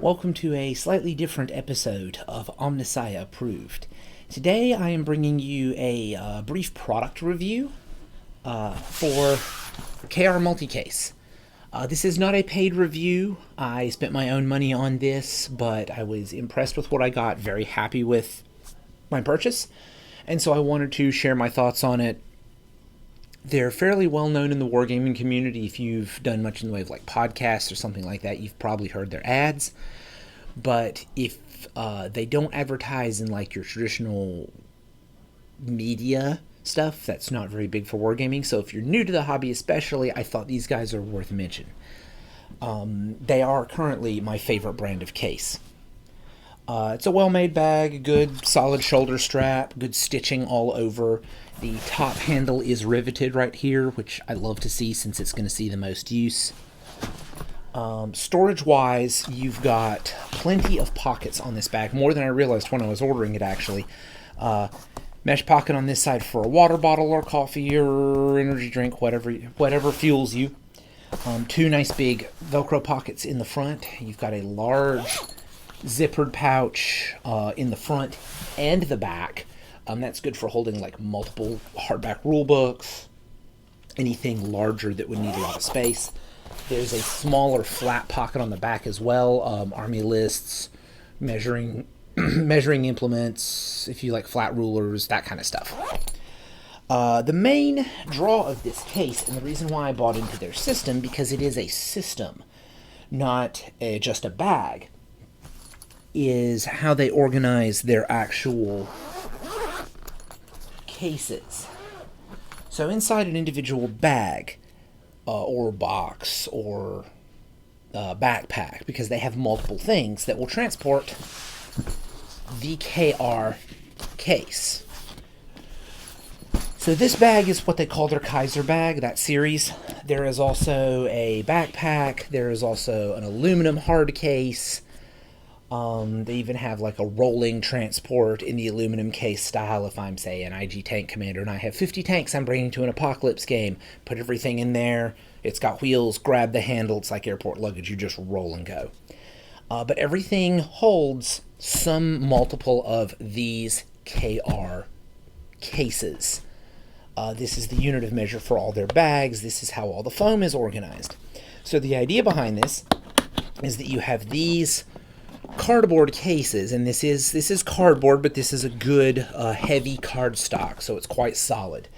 Welcome to a slightly different episode of Omnissiah Approved. Today I am bringing you a brief product review for KR Multicase. This is not a paid review. I spent my own money on this, but I was impressed with what I got, very happy with my purchase, and so I wanted to share my thoughts on it. They're fairly well known in the wargaming community. If you've done much in the way of like podcasts or something like that, you've probably heard their ads. But if they don't advertise in like your traditional media stuff, that's not very big for wargaming. So if you're new to the hobby especially, I thought these guys are worth mention. They are currently my favorite brand of case. It's a well-made bag, good solid shoulder strap, good stitching all over. The top handle is riveted right here, which I love to see since it's going to see the most use. Storage-wise, you've got plenty of pockets on this bag, more than I realized when I was ordering it, actually. Mesh pocket on this side for a water bottle or coffee or energy drink, whatever fuels you. Two nice big Velcro pockets in the front. You've got a large zippered pouch in the front and the back. That's good for holding like multiple hardback rule books, anything larger that would need a lot of space. There's a smaller flat pocket on the back as well. Army lists, measuring implements, if you like flat rulers, that kind of stuff. The main draw of this case, and the reason why I bought into their system, because it is a system, not just a bag, is how they organize their actual cases. So inside an individual bag or box or backpack, because they have multiple things that will transport the KR case. So this bag is what they call their Kaiser bag, that series. There is also a backpack. There is also an aluminum hard case. They even have like a rolling transport in the aluminum case style. If I'm, say, an IG tank commander and I have 50 tanks I'm bringing to an apocalypse game, put everything in there. It's got wheels, grab the handle. It's like airport luggage. You just roll and go. But everything holds some multiple of these KR cases. This is the unit of measure for all their bags. This is how all the foam is organized. So the idea behind this is that you have these cardboard cases, and this is cardboard, but this is a good heavy cardstock, so it's quite solid.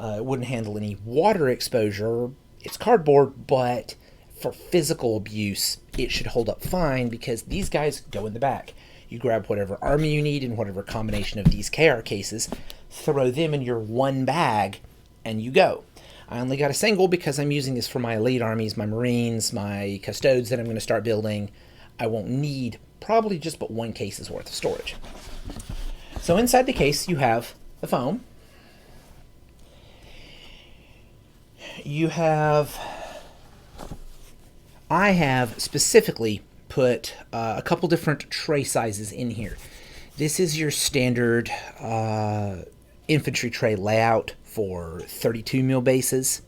It wouldn't handle any water exposure. It's cardboard, but for physical abuse, it should hold up fine because these guys go in the back. You grab whatever army you need in whatever combination of these KR cases, throw them in your one bag, and you go. I only got a single because I'm using this for my elite armies, my Marines, my Custodes that I'm going to start building. I won't need probably just but one case's worth of storage. So inside the case, you have the foam. I have specifically put a couple different tray sizes in here. This is your standard infantry tray layout for 32 mil bases.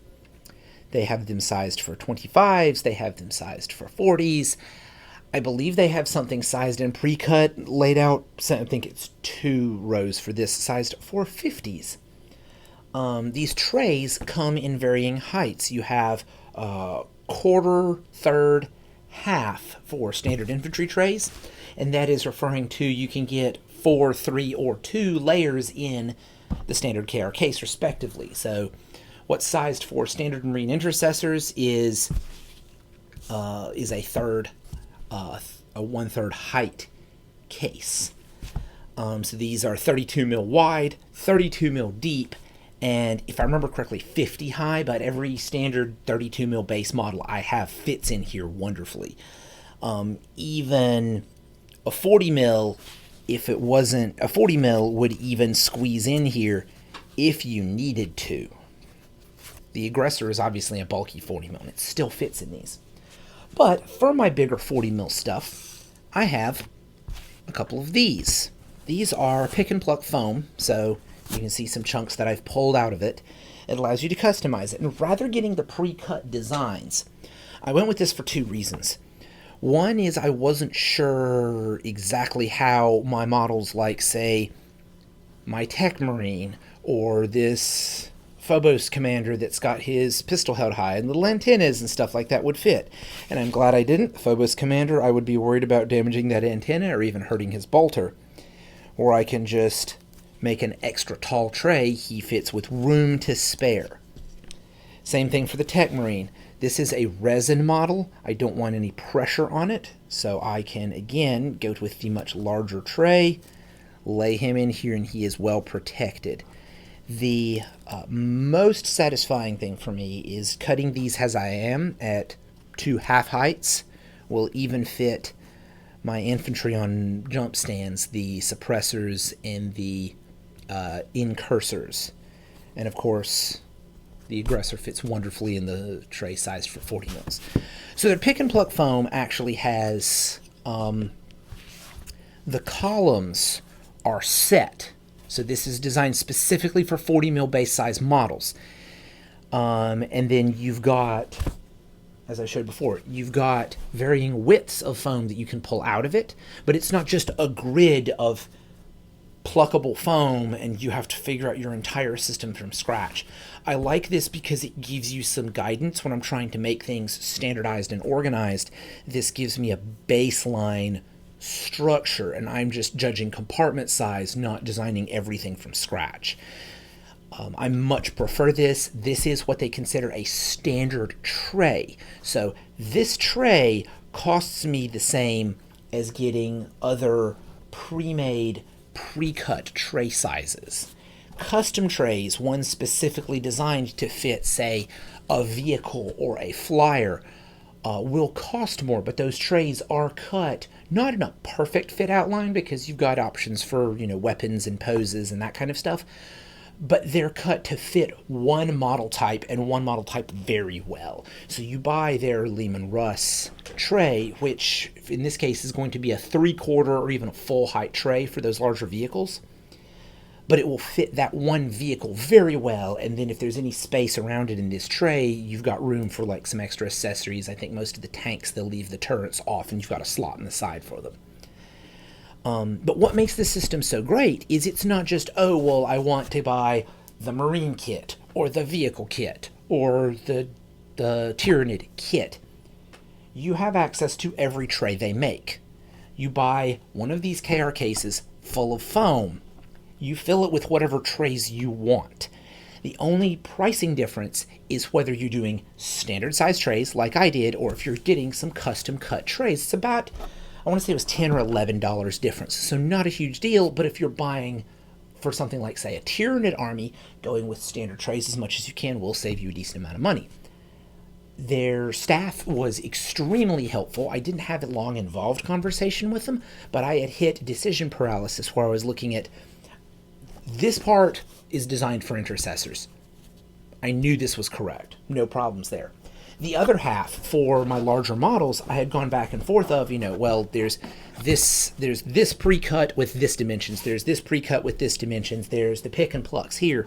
They have them sized for 25s. They have them sized for 40s. I believe they have something sized and pre-cut laid out. So I think it's 2 rows for this, sized for 50s. These trays come in varying heights. You have quarter, third, half for standard infantry trays, and that is referring to you can get 4, 3, or 2 layers in the standard KR case, respectively. So what's sized for standard Marine intercessors is a third. A 1/3 height case. So these are 32 mil wide, 32 mil deep, and if I remember correctly, 50 high, but every standard 32 mil base model I have fits in here wonderfully. Even a 40 mil, if it wasn't, a 40 mil would even squeeze in here if you needed to. The Aggressor is obviously a bulky 40 mil, and it still fits in these. But for my bigger 40 mil stuff, I have a couple of these. These are pick and pluck foam, so you can see some chunks that I've pulled out of it. It allows you to customize it. And rather getting the pre-cut designs, I went with this for 2 reasons. One is I wasn't sure exactly how my models, like, say, my Tech Marine or this Phobos commander that's got his pistol held high and little antennas and stuff like that would fit. And I'm glad I didn't. The Phobos commander, I would be worried about damaging that antenna or even hurting his bolter. Or I can just make an extra tall tray. He fits with room to spare. Same thing for the Tech Marine. This is a resin model. I don't want any pressure on it, so I can, again, go with the much larger tray, lay him in here, and he is well protected. The most satisfying thing for me is cutting these as I am at 2 half heights. Will even fit my infantry on jump stands, the suppressors, and the incursors. And of course, the aggressor fits wonderfully in the tray size for 40 mils. So their pick and pluck foam actually has the columns are set. So this is designed specifically for 40 mil base size models. And then you've got, as I showed before, you've got varying widths of foam that you can pull out of it, but it's not just a grid of pluckable foam and you have to figure out your entire system from scratch. I like this because it gives you some guidance when I'm trying to make things standardized and organized. This gives me a baseline structure, and I'm just judging compartment size, not designing everything from scratch. I much prefer this. This is what they consider a standard tray. So this tray costs me the same as getting other pre-made, pre-cut tray sizes. Custom trays, one specifically designed to fit, say, a vehicle or a flyer, will cost more, but those trays are cut not in a perfect fit outline because you've got options for, weapons and poses and that kind of stuff, but they're cut to fit one model type and one model type very well. So you buy their Lehman Russ tray, which in this case is going to be a 3/4 or even a full height tray for those larger vehicles, but it will fit that one vehicle very well. And then if there's any space around it in this tray, you've got room for like some extra accessories. I think most of the tanks, they'll leave the turrets off and you've got a slot in the side for them. But what makes this system so great is it's not just, oh, well, I want to buy the Marine kit or the vehicle kit or the Tyranid kit. You have access to every tray they make. You buy one of these KR cases full of foam. You fill it with whatever trays you want. The only pricing difference is whether you're doing standard size trays like I did, or if you're getting some custom cut trays. It's about, I want to say it was $10 or $11 difference. So not a huge deal, but if you're buying for something like, say, a Tyranid army, going with standard trays as much as you can will save you a decent amount of money. Their staff was extremely helpful. I didn't have a long involved conversation with them, but I had hit decision paralysis where I was looking at, this part is designed for intercessors. I knew this was correct. No problems there. The other half, for my larger models, I had gone back and forth of, well, there's this pre-cut with this dimensions, there's this pre-cut with this dimensions, there's the pick and plucks here.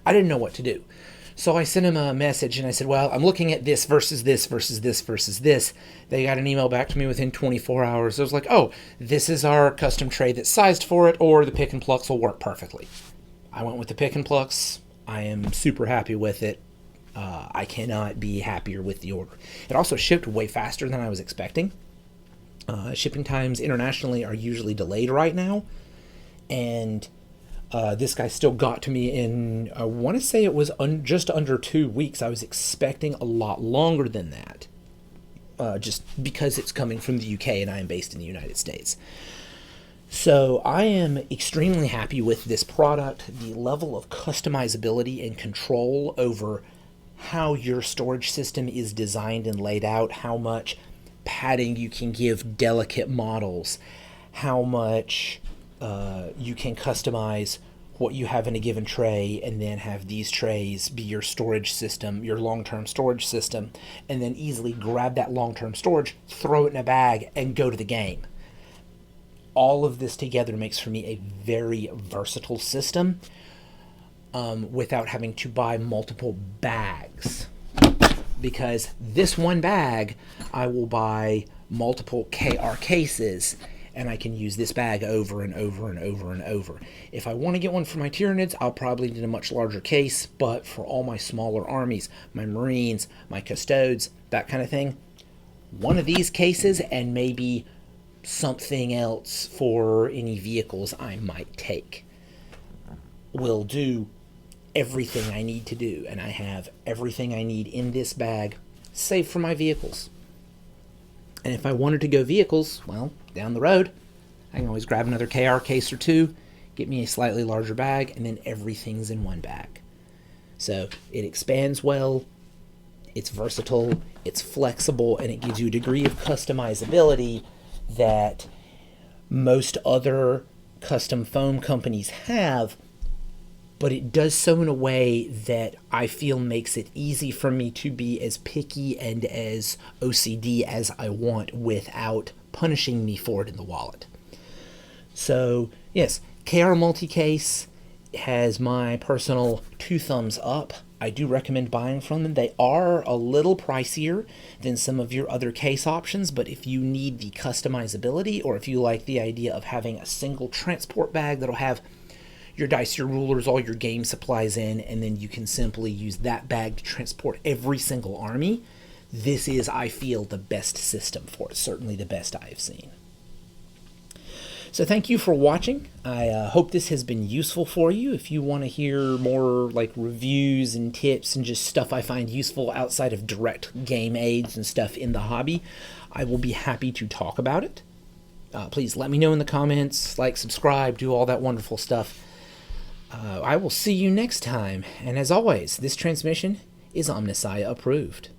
I didn't know what to do. So I sent him a message and I said, well, I'm looking at this versus this versus this versus this. They got an email back to me within 24 hours. I was like, oh, this is our custom tray that's sized for it, or the pick and plucks will work perfectly. I went with the pick and plucks. I am super happy with it. I cannot be happier with the order. It also shipped way faster than I was expecting. Shipping times internationally are usually delayed right now. And this guy still got to me in, I want to say it was just under 2 weeks. I was expecting a lot longer than that, just because it's coming from the UK and I am based in the United States. So I am extremely happy with this product, the level of customizability and control over how your storage system is designed and laid out, how much padding you can give delicate models, how much you can customize what you have in a given tray and then have these trays be your storage system, your long-term storage system, and then easily grab that long-term storage, throw it in a bag, and go to the game. All of this together makes for me a very versatile system without having to buy multiple bags. because this one bag, I will buy multiple KR cases, and I can use this bag over and over and over and over. If I want to get one for my Tyranids, I'll probably need a much larger case, but for all my smaller armies, my Marines, my Custodes, that kind of thing, one of these cases and maybe something else for any vehicles I might take will do everything I need to do, and I have everything I need in this bag, save for my vehicles. And if I wanted to go vehicles, well, down the road, I can always grab another KR case or two, get me a slightly larger bag, and then everything's in one bag. So it expands well, it's versatile, it's flexible, and it gives you a degree of customizability that most other custom foam companies have, but it does so in a way that I feel makes it easy for me to be as picky and as OCD as I want without punishing me for it in the wallet. So yes, KR Multicase has my personal 2 thumbs up. I do recommend buying from them. They are a little pricier than some of your other case options, but if you need the customizability, or if you like the idea of having a single transport bag that'll have your dice, your rulers, all your game supplies in, and then you can simply use that bag to transport every single army, this is, I feel, the best system for it. Certainly the best I have seen. So thank you for watching. I hope this has been useful for you. If you want to hear more like reviews and tips and just stuff I find useful outside of direct game aids and stuff in the hobby, I will be happy to talk about it. Please let me know in the comments, like, subscribe, do all that wonderful stuff. I will see you next time, and as always, this transmission is Omnissiah approved.